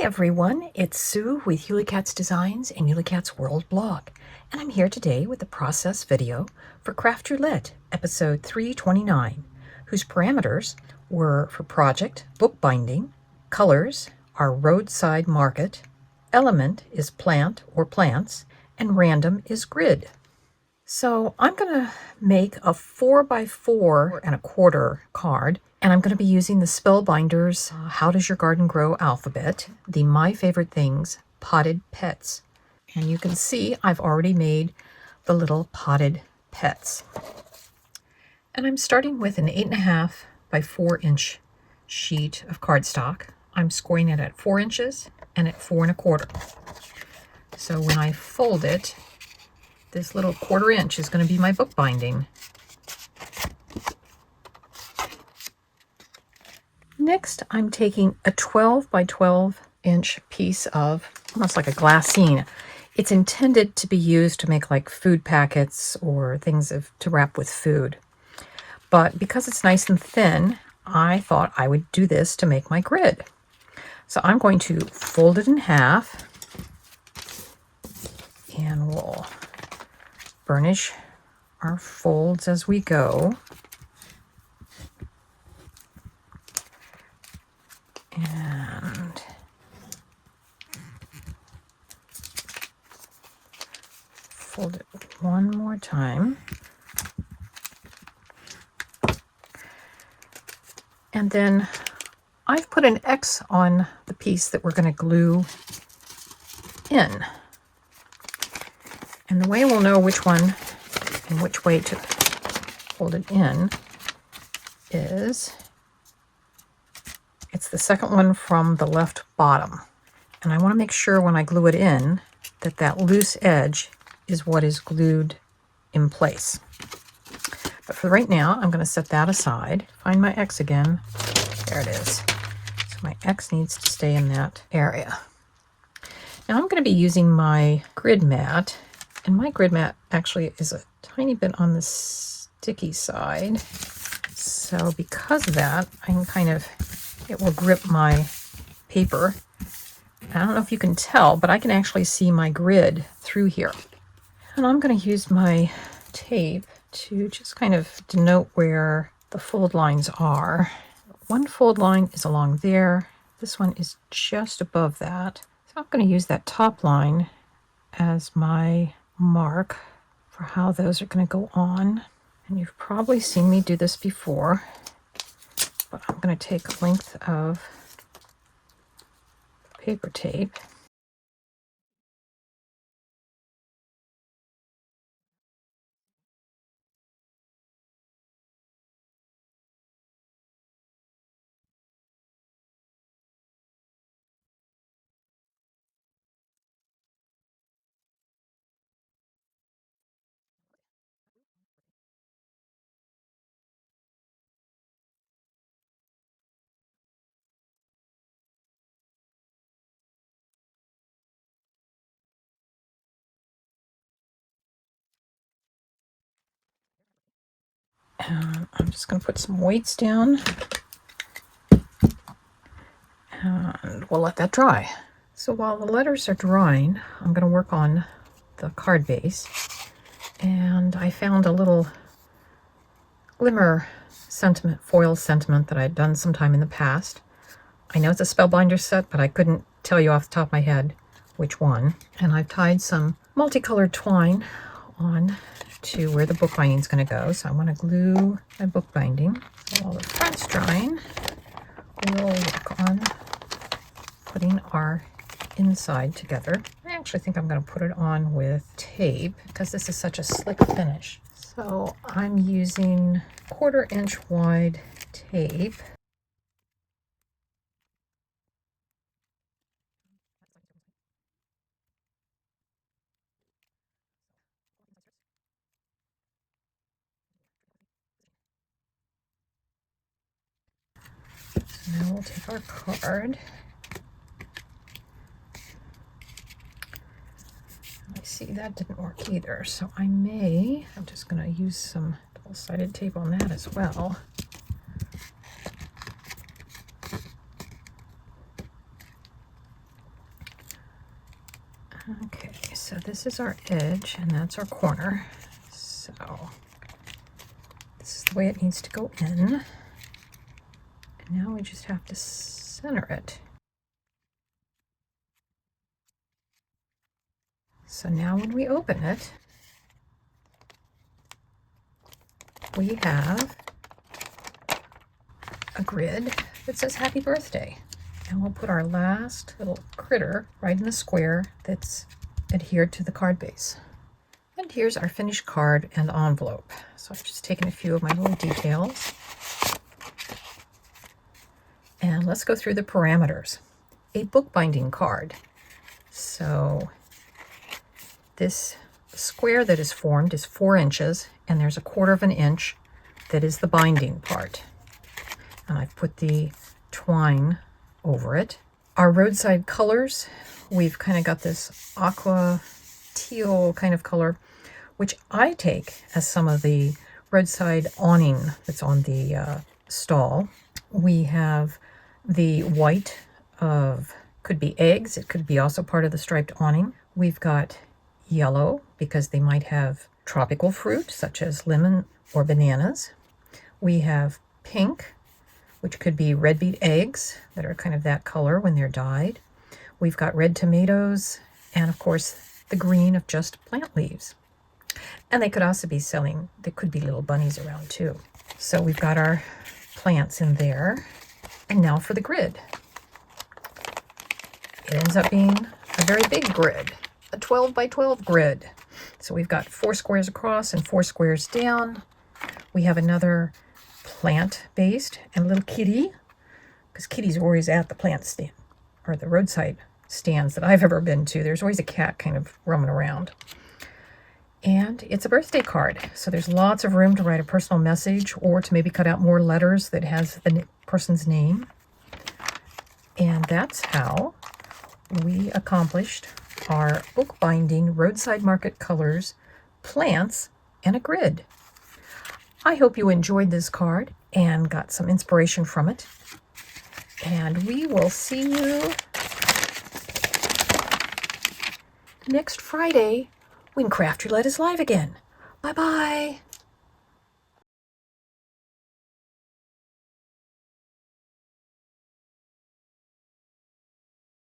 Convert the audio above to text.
everyone, it's Sue with Yulicats Designs and Yulicats World blog, and I'm here today with the process video for Craft Roulette, episode 329, whose parameters were for project, bookbinding, colors are roadside market, element is plant or plants, and random is grid. So I'm going to make a 4x4¼ card, and I'm going to be using the Spellbinders How Does Your Garden Grow alphabet, the My Favorite Things potted pets. And you can see I've already made the little potted pets. And I'm starting with an 8.5 by 4 inch sheet of cardstock. I'm scoring it at 4 inches and at 4 1/4. So when I fold it, this little 1/4 inch is going to be my bookbinding. Next, I'm taking a 12 by 12 inch piece of almost like a glassine. It's intended to be used to make like food packets or things to wrap with food. But because it's nice and thin, I thought I would do this to make my grid. So I'm going to fold it in half, and we'll burnish our folds as we go. And fold it one more time. And then I've put an X on the piece that we're going to glue in. And the way we'll know which one and which way to fold it in is it's the second one from the left bottom. And I want to make sure when I glue it in that that loose edge is what is glued in place. But for right now, I'm going to set that aside. Find my X again. There it is. So my X needs to stay in that area. Now I'm going to be using my grid mat. And my grid mat actually is a tiny bit on the sticky side. So because of that, I can it will grip my paper. I don't know if you can tell, but I can actually see my grid through here. And I'm going to use my tape to just kind of denote where the fold lines are. One fold line is along there. This one is just above that. So I'm going to use that top line as my mark for how those are going to go on. And you've probably seen me do this before, but I'm going to take a length of paper tape. And I'm just going to put some weights down, and we'll let that dry. So while the letters are drying, I'm going to work on the card base. And I found a little glimmer sentiment, foil sentiment that I'd done sometime in the past. I know it's a Spellbinder set, but I couldn't tell you off the top of my head which one. And I've tied some multicolored twine on to where the bookbinding is going to go. So I want to glue my bookbinding. So while the front's drying, we'll work on putting our inside together. I actually think I'm going to put it on with tape because this is such a slick finish. So I'm using 1/4 inch wide tape. Now we'll take our card. I see that didn't work either, so I'm just going to use some double-sided tape on that as well. Okay, so this is our edge and that's our corner. So this is the way it needs to go in. And now we just have to center it. So now when we open it, we have a grid that says happy birthday. And we'll put our last little critter right in the square that's adhered to the card base. And here's our finished card and envelope. So I've just taken a few of my little details. And let's go through the parameters. A bookbinding card. So this square that is formed is 4 inches, and there's a 1/4 of an inch that is the binding part. And I've put the twine over it. Our roadside colors, we've kind of got this aqua teal kind of color, which I take as some of the roadside awning that's on the stall. We have the white of, could be eggs, it could be also part of the striped awning. We've got yellow because they might have tropical fruit such as lemon or bananas. We have pink, which could be red beet eggs that are kind of that color when they're dyed. We've got red tomatoes, and of course the green of just plant leaves. And they could also be selling, there could be little bunnies around too. So we've got our plants in there. And now for the grid. It ends up being a very big grid, a 12 by 12 grid. So we've got 4 squares across and 4 squares down. We have another plant-based and a little kitty, because kitties are always at the plant stand, or the roadside stands that I've ever been to. There's always a cat kind of roaming around. And it's a birthday card, so there's lots of room to write a personal message or to maybe cut out more letters that has the person's name. And that's how we accomplished our bookbinding roadside market colors, plants, and a grid. I hope you enjoyed this card and got some inspiration from it. And we will see you next Friday when Craft Roulette is live again. Bye-bye.